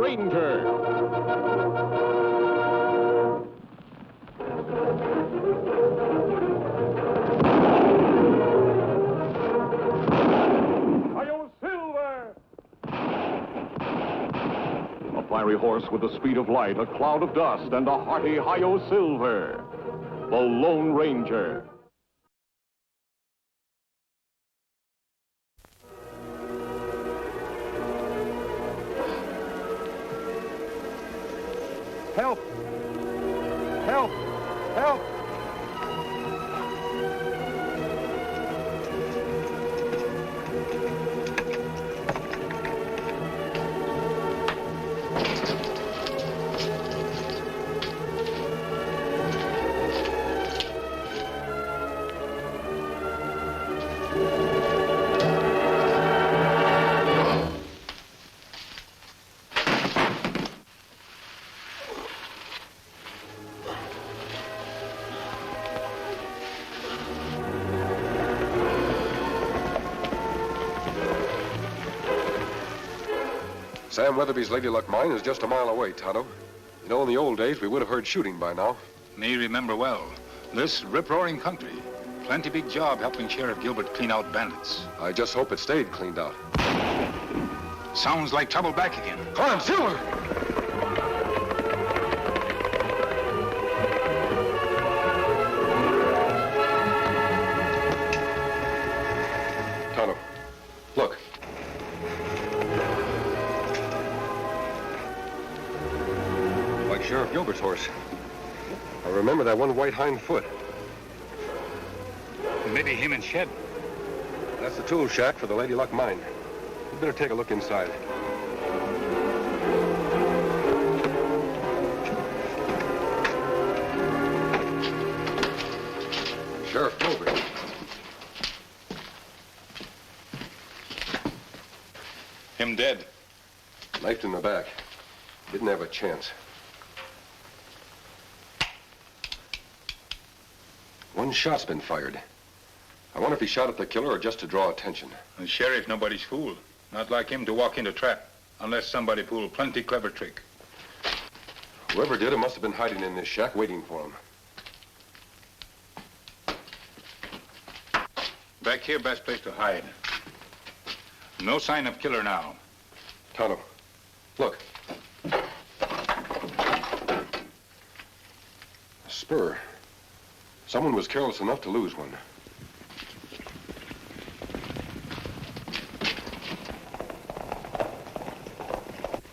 Ranger. A fiery horse with the speed of light, a cloud of dust, and a hearty Hi-Yo Silver. The Lone Ranger. Help! Help! Help! Sam Weatherby's Lady Luck mine is just a mile away, Tonto. You know, in the old days, we would have heard shooting by now. Me remember well. This rip-roaring country. Plenty big job helping Sheriff Gilbert clean out bandits. I just hope it stayed cleaned out. Sounds like trouble back again. Come on, Silver! Tonto, look. Like Sheriff Gilbert's horse. I remember that one white hind foot. Maybe him and Shed. That's the tool shack for the Lady Luck mine. You better take a look inside. Sheriff Gilbert. Him dead. Knifed in the back. Didn't have a chance. One shot's been fired. I wonder if he shot at the killer or just to draw attention. The sheriff, nobody's fool. Not like him to walk into trap, unless somebody pulled plenty clever trick. Whoever did it must have been hiding in this shack waiting for him. Back here, best place to hide. No sign of killer now. Tonto, look. A spur. Someone was careless enough to lose one.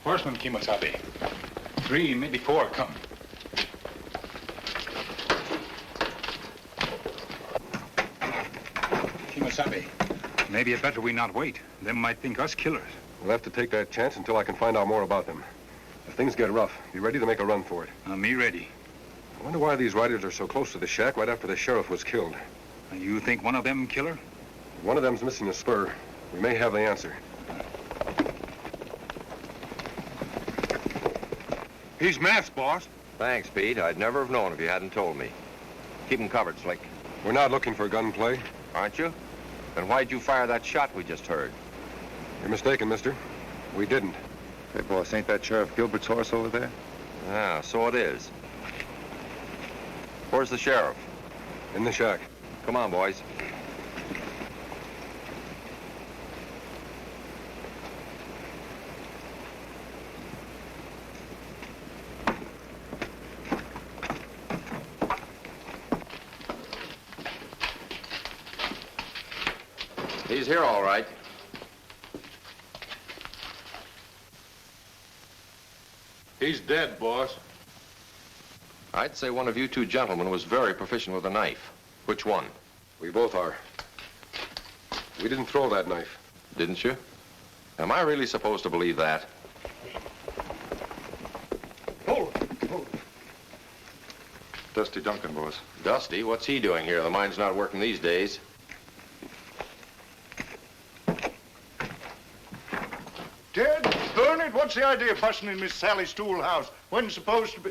Horseman Kimosabe. 3, maybe 4 come. Kimosabe, maybe it better we not wait. Them might think us killers. We'll have to take that chance until I can find out more about them. If things get rough, be ready to make a run for it. Me ready. I wonder why these riders are so close to the shack right after the sheriff was killed. You think one of them killer? One of them's missing a spur. We may have the answer. He's masked, boss. Thanks, Pete. I'd never have known if you hadn't told me. Keep him covered, Slick. We're not looking for gunplay. Aren't you? Then why'd you fire that shot we just heard? You're mistaken, mister. We didn't. Hey, boss, ain't that Sheriff Gilbert's horse over there? Ah, so it is. Where's the sheriff? In the shack. Come on, boys. He's here, all right. He's dead, boss. I'd say one of you two gentlemen was very proficient with a knife. Which one? We both are. We didn't throw that knife. Didn't you? Am I really supposed to believe that? Hold it. Dusty Duncan, boss. Dusty, what's he doing here? The mine's not working these days. Ted, burn it, what's the idea of busting in Miss Sally's tool house when it's supposed to be...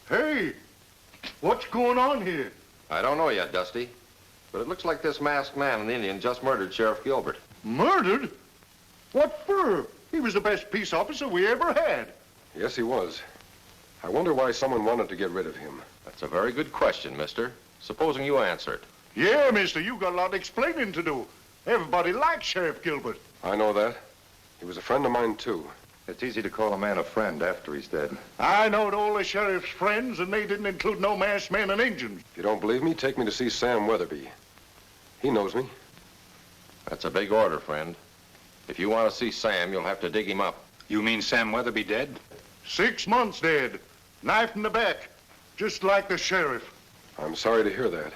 Hey, what's going on here? I don't know yet, Dusty. But it looks like this masked man and the Indian just murdered Sheriff Gilbert. Murdered? What for? He was the best peace officer we ever had. Yes, he was. I wonder why someone wanted to get rid of him. That's a very good question, mister. Supposing you answer it. Yeah, mister, you got a lot of explaining to do. Everybody likes Sheriff Gilbert. I know that. He was a friend of mine, too. It's easy to call a man a friend after he's dead. I knowed all the sheriff's friends, and they didn't include no masked men and Injuns. If you don't believe me, take me to see Sam Weatherby. He knows me. That's a big order, friend. If you want to see Sam, you'll have to dig him up. You mean Sam Weatherby dead? 6 months dead. Knife in the back. Just like the sheriff. I'm sorry to hear that.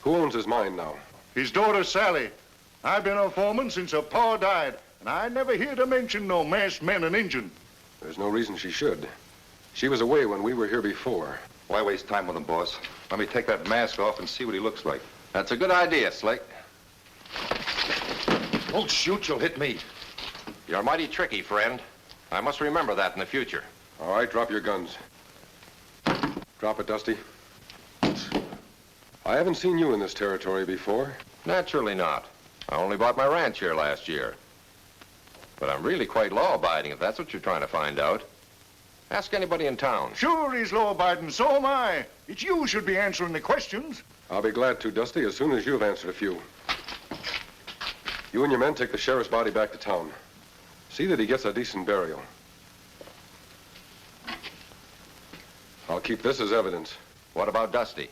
Who owns his mine now? His daughter, Sally. I've been her foreman since her pa died, and I never heard her mention no masked men and Injun. There's no reason she should. She was away when we were here before. Why waste time with him, boss? Let me take that mask off and see what he looks like. That's a good idea, Slick. Don't shoot, you'll hit me. You're mighty tricky, friend. I must remember that in the future. All right, drop your guns. Drop it, Dusty. I haven't seen you in this territory before. Naturally not. I only bought my ranch here last year. But I'm really quite law-abiding, if that's what you're trying to find out. Ask anybody in town. Sure, he's law-abiding, so am I. It's you who should be answering the questions. I'll be glad to, Dusty, as soon as you've answered a few. You and your men take the sheriff's body back to town. See that he gets a decent burial. I'll keep this as evidence. What about Dusty?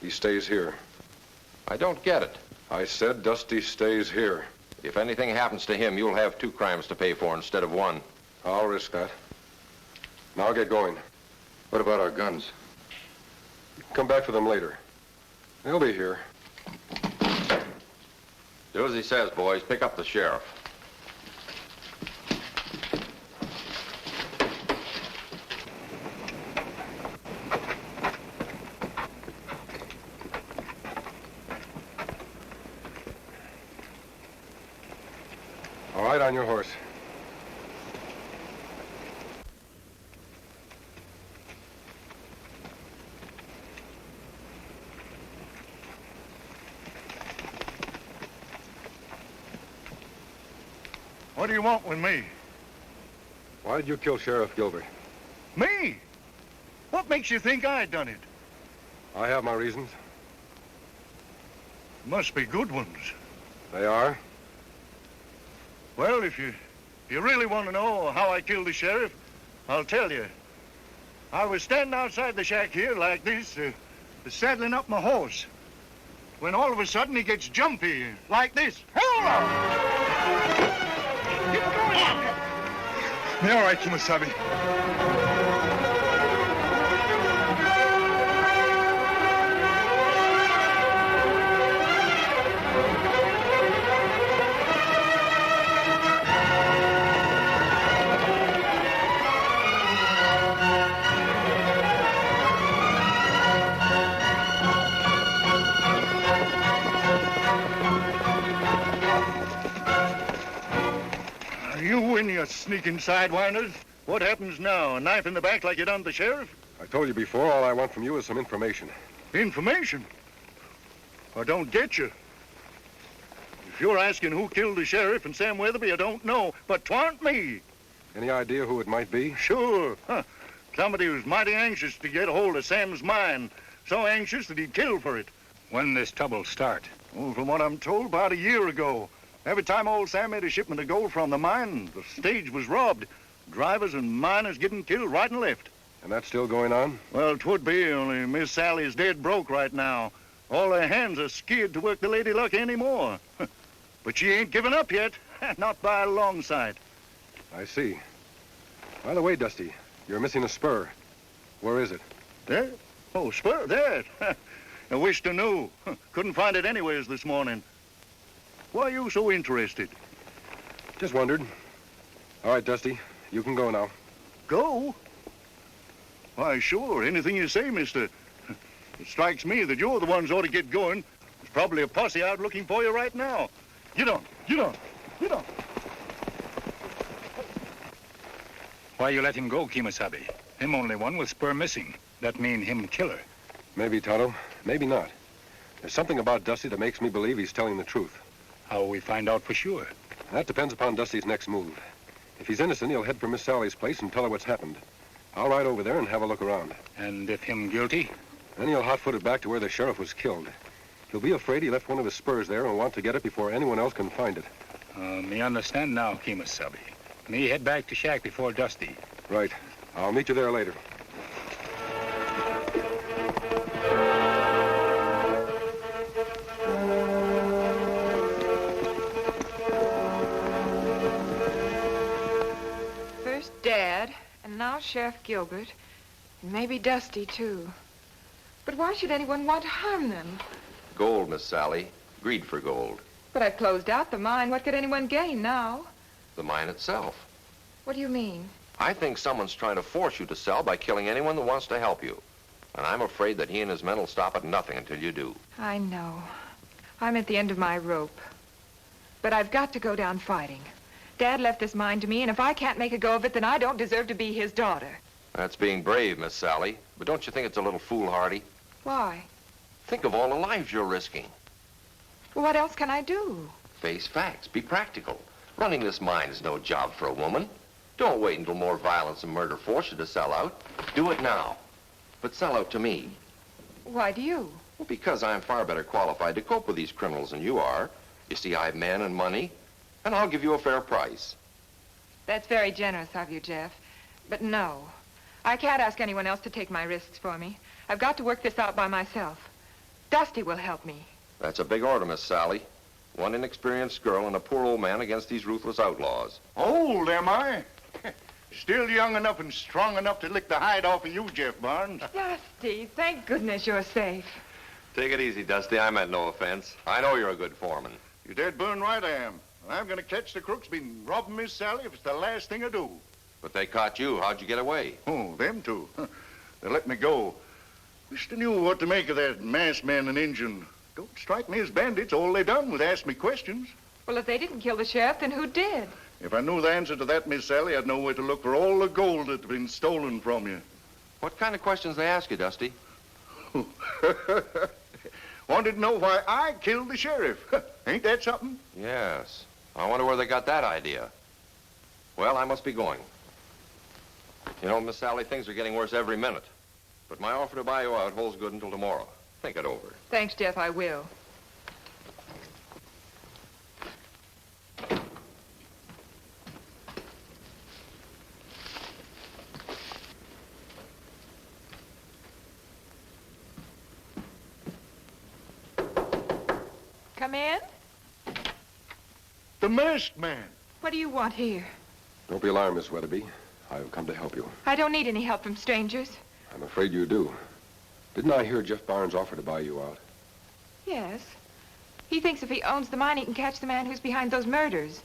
He stays here. I don't get it. I said Dusty stays here. If anything happens to him, you'll have 2 crimes to pay for instead of 1. I'll risk that. Now get going. What about our guns? Come back for them later. They'll be here. Do as he says, boys. Pick up the sheriff. All right, on your horse. What do you want with me? Why did you kill Sheriff Gilbert? Me? What makes you think I done it? I have my reasons. Must be good ones. They are? Well, if you really want to know how I killed the sheriff, I'll tell you. I was standing outside the shack here like this, saddling up my horse, when all of a sudden he gets jumpy, like this. Hold on! Get going! Me all right, Kimasabi. You and your sneaking sidewinders. What happens now? A knife in the back like you done the sheriff? I told you before, all I want from you is some information. Information? I don't get you. If you're asking who killed the sheriff and Sam Weatherby, I don't know, but 'twan't me. Any idea who it might be? Sure. Somebody was mighty anxious to get a hold of Sam's mine. So anxious that he'd kill for it. When this trouble start? Oh, from what I'm told, about a year ago. Every time old Sam made a shipment of gold from the mine, the stage was robbed. Drivers and miners getting killed right and left. And that's still going on? Well, 'twould be, only Miss Sally's dead broke right now. All her hands are scared to work the Lady Luck anymore. But she ain't given up yet. Not by a long sight. I see. By the way, Dusty, you're missing a spur. Where is it? There? Oh, spur, there. I wished I knew. Couldn't find it anywheres this morning. Why are you so interested? Just wondered. All right, Dusty, you can go now. Go? Why, sure, anything you say, mister. It strikes me that you're the ones ought to get going. There's probably a posse out looking for you right now. Get on, get on, get on. Why you let him go, Kimasabi? Him only one with spur missing. That mean him killer. Maybe, Tonto. Maybe not. There's something about Dusty that makes me believe he's telling the truth. How will we find out for sure? That depends upon Dusty's next move. If he's innocent, he'll head for Miss Sally's place and tell her what's happened. I'll ride over there and have a look around. And if him guilty? Then he'll hot-foot it back to where the sheriff was killed. He'll be afraid he left one of his spurs there and want to get it before anyone else can find it. Me understand now, Kemosabe. Me head back to shack before Dusty. Right. I'll meet you there later. First Dad, and now Sheriff Gilbert, and maybe Dusty, too. But why should anyone want to harm them? Gold, Miss Sally. Greed for gold. But I've closed out the mine. What could anyone gain now? The mine itself. What do you mean? I think someone's trying to force you to sell by killing anyone that wants to help you. And I'm afraid that he and his men will stop at nothing until you do. I know. I'm at the end of my rope. But I've got to go down fighting. Dad left this mine to me, and if I can't make a go of it, then I don't deserve to be his daughter. That's being brave, Miss Sally. But don't you think it's a little foolhardy? Why? Think of all the lives you're risking. Well, what else can I do? Face facts. Be practical. Running this mine is no job for a woman. Don't wait until more violence and murder force you to sell out. Do it now. But sell out to me. Why do you? Well, because I'm far better qualified to cope with these criminals than you are. You see, I have men and money, and I'll give you a fair price. That's very generous of you, Jeff. But no, I can't ask anyone else to take my risks for me. I've got to work this out by myself. Dusty will help me. That's a big order, Miss Sally. One inexperienced girl and a poor old man against these ruthless outlaws. Old, am I? Still young enough and strong enough to lick the hide off of you, Jeff Barnes. Dusty, thank goodness you're safe. Take it easy, Dusty. I meant no offense. I know you're a good foreman. You're dead burn right I am. I'm going to catch the crooks been robbing Miss Sally if it's the last thing I do. But they caught you. How'd you get away? Oh, them two. They let me go. Wish they knew what to make of that masked man and Injun. Don't strike me as bandits. All they done was ask me questions. Well, if they didn't kill the sheriff, then who did? If I knew the answer to that, Miss Sally, I'd know where to look for all the gold that's been stolen from you. What kind of questions they ask you, Dusty? Wanted to know why I killed the sheriff. Ain't that something? Yes. I wonder where they got that idea. Well, I must be going. You know, Miss Sally, things are getting worse every minute. But my offer to buy you out holds good until tomorrow. Think it over. Thanks, Jeff, I will. Come in? The masked man. What do you want here? Don't be alarmed, Miss Weatherby. I've come to help you. I don't need any help from strangers. I'm afraid you do. Didn't I hear Jeff Barnes offer to buy you out? Yes. He thinks if he owns the mine, he can catch the man who's behind those murders.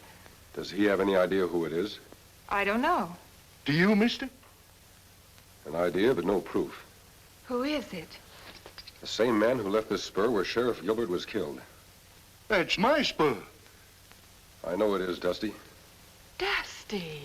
Does he have any idea who it is? I don't know. Do you, mister? An idea, but no proof. Who is it? The same man who left this spur where Sheriff Gilbert was killed. That's my spur. I know it is, Dusty. Dusty.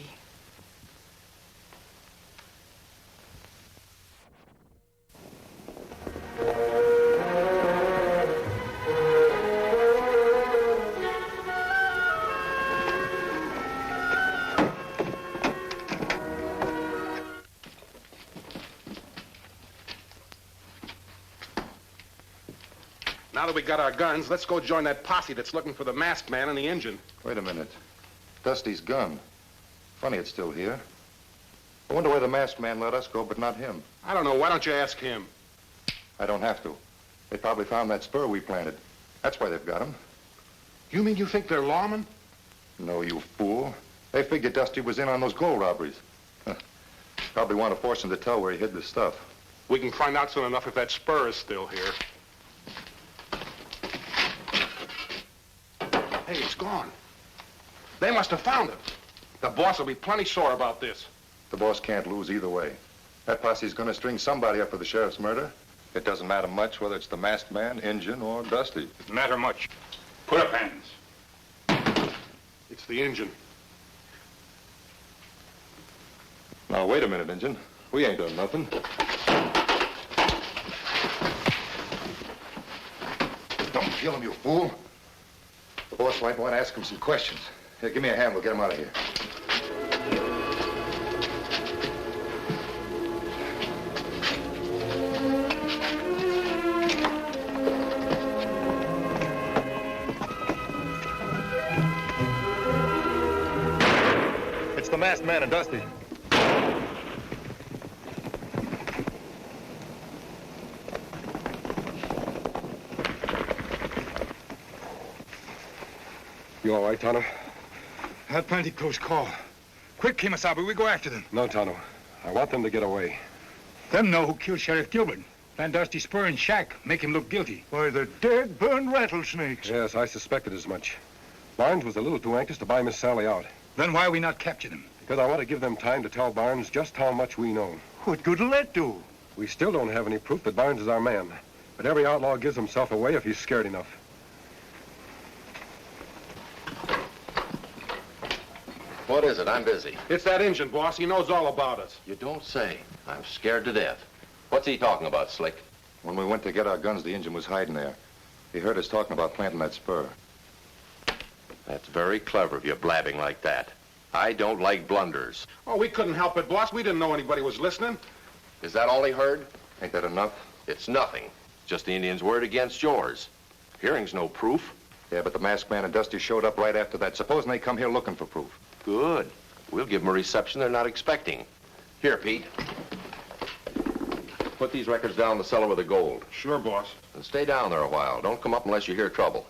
Now that we got our guns, let's go join that posse that's looking for the masked man and the engine. Wait a minute. Dusty's gun. Funny it's still here. I wonder where the masked man let us go, but not him. I don't know. Why don't you ask him? I don't have to. They probably found that spur we planted. That's why they've got him. You mean you think they're lawmen? No, you fool. They figured Dusty was in on those gold robberies. Probably want to force him to tell where he hid the stuff. We can find out soon enough if that spur is still here. Hey, it's gone. They must have found it. The boss will be plenty sore about this. The boss can't lose either way. That posse's going to string somebody up for the sheriff's murder. It doesn't matter much whether it's the masked man, Injun, or Dusty. Doesn't matter much. Put up hands. It's the engine. Now, wait a minute, Injun. We ain't done nothing. Don't kill him, you fool. The boss might want to ask him some questions. Here, give me a hand. We'll get him out of here. the masked man and Dusty. You all right, Tonto? Had plenty close call. Quick, Kimasabi, we go after them. No, Tonto. I want them to get away. Them know who killed Sheriff Gilbert. Plant Dusty spur and shack. Make him look guilty. Why, they're dead, burned rattlesnakes. Yes, I suspected as much. Barnes was a little too anxious to buy Miss Sally out. Then why we not capture them? Because I want to give them time to tell Barnes just how much we know. What good'll that do? We still don't have any proof that Barnes is our man. But every outlaw gives himself away if he's scared enough. What is it? I'm busy. It's that Injun, boss. He knows all about us. You don't say. I'm scared to death. What's he talking about, Slick? When we went to get our guns, the Injun was hiding there. He heard us talking about planting that spur. That's very clever of you blabbing like that. I don't like blunders. Oh, we couldn't help it, boss. We didn't know anybody was listening. Is that all he heard? Ain't that enough? It's nothing. Just the Indian's word against yours. Hearing's no proof. Yeah, but the masked man and Dusty showed up right after that. Supposing they come here looking for proof. Good. We'll give them a reception they're not expecting. Here, Pete. Put these records down in the cellar with the gold. Sure, boss. And stay down there a while. Don't come up unless you hear trouble.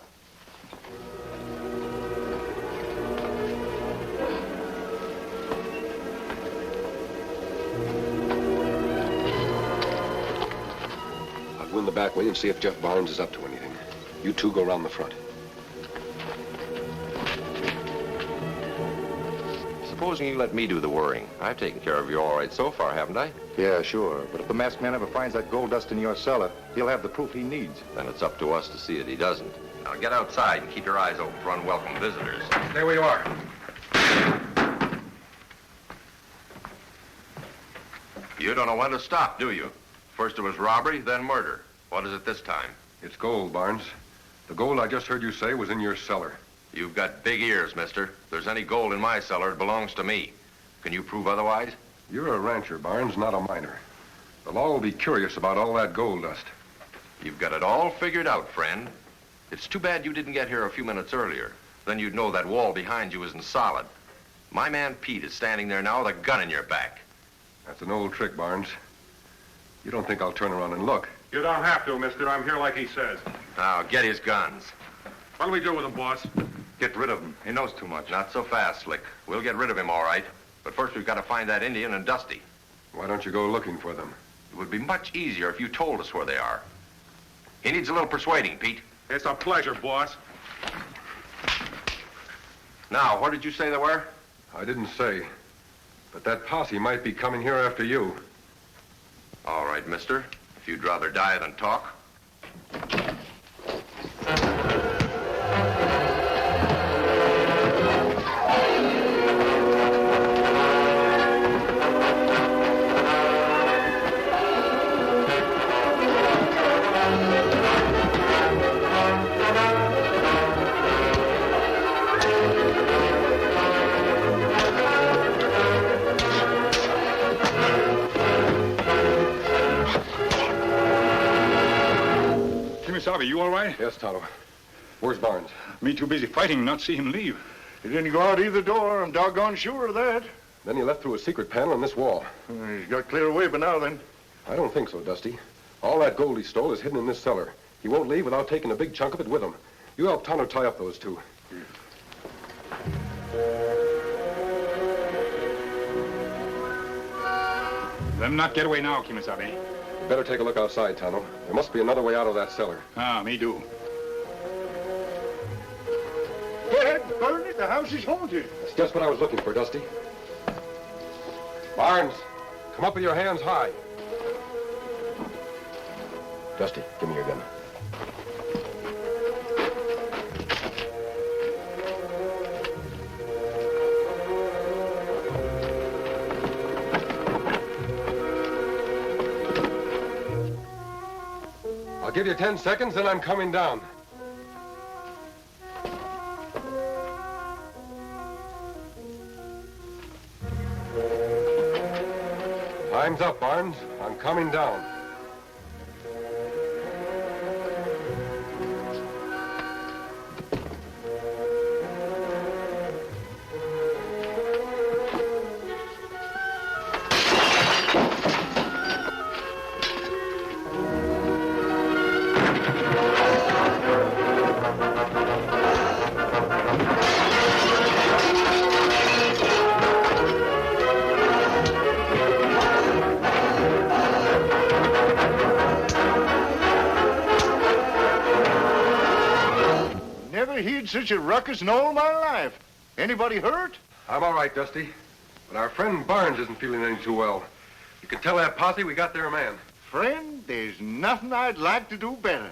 I'll go in the back way and see if Jeff Barnes is up to anything. You two go around the front. Supposing you let me do the worrying. I've taken care of you all right so far, haven't I? Yeah, sure. But if the masked man ever finds that gold dust in your cellar, he'll have the proof he needs. Then it's up to us to see that he doesn't. Now get outside and keep your eyes open for unwelcome visitors. Stay where you are. You don't know when to stop, do you? First it was robbery, then murder. What is it this time? It's gold, Barnes. The gold I just heard you say was in your cellar. You've got big ears, mister. If there's any gold in my cellar, it belongs to me. Can you prove otherwise? You're a rancher, Barnes, not a miner. The law will be curious about all that gold dust. You've got it all figured out, friend. It's too bad you didn't get here a few minutes earlier. Then you'd know that wall behind you isn't solid. My man Pete is standing there now with a gun in your back. That's an old trick, Barnes. You don't think I'll turn around and look? You don't have to, mister. I'm here like he says. Now, get his guns. What do we do with him, boss? Get rid of him. He knows too much. Not so fast, Slick. We'll get rid of him, all right. But first we've got to find that Indian and Dusty. Why don't you go looking for them? It would be much easier if you told us where they are. He needs a little persuading, Pete. It's a pleasure, boss. Now, where did you say they were? I didn't say. But that posse might be coming here after you. All right, mister. If you'd rather die than talk. Kimasabi, you all right? Yes, Tonto. Where's Barnes? Me too busy fighting, not see him leave. He didn't go out either door. I'm doggone sure of that. Then he left through a secret panel in this wall. He's got clear away by now, then. I don't think so, Dusty. All that gold he stole is hidden in this cellar. He won't leave without taking a big chunk of it with him. You help Tonto tie up those two. Let him not get away now, Kimasabi. You better take a look outside, Tonto. There must be another way out of that cellar. Ah, me do. Dad, burn it. The house is haunted. That's just what I was looking for, Dusty. Barnes, come up with your hands high. Dusty, give me your gun. I'll give you 10 seconds, then I'm coming down. Time's up, Barnes. I'm coming down. never heard such a ruckus in all my life. Anybody hurt? I'm all right, Dusty. But our friend Barnes isn't feeling any too well. You can tell that posse we got their man. Friend, there's nothing I'd like to do better.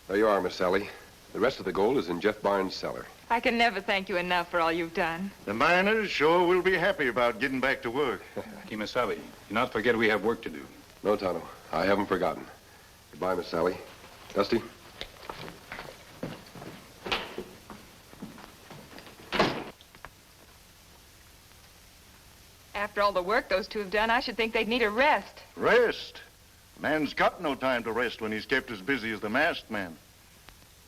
There you are, Miss Sally. The rest of the gold is in Jeff Barnes' cellar. I can never thank you enough for all you've done. The miners sure will be happy about getting back to work. Hey, Miss Sally, do not forget we have work to do. No, Tonto. I haven't forgotten. Goodbye, Miss Sally. Dusty? After all the work those two have done, I should think they'd need a rest. Rest? Man's got no time to rest when he's kept as busy as the masked man.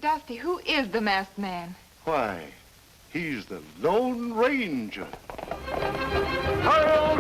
Dusty, who is the masked man? Why, he's the Lone Ranger. Hail,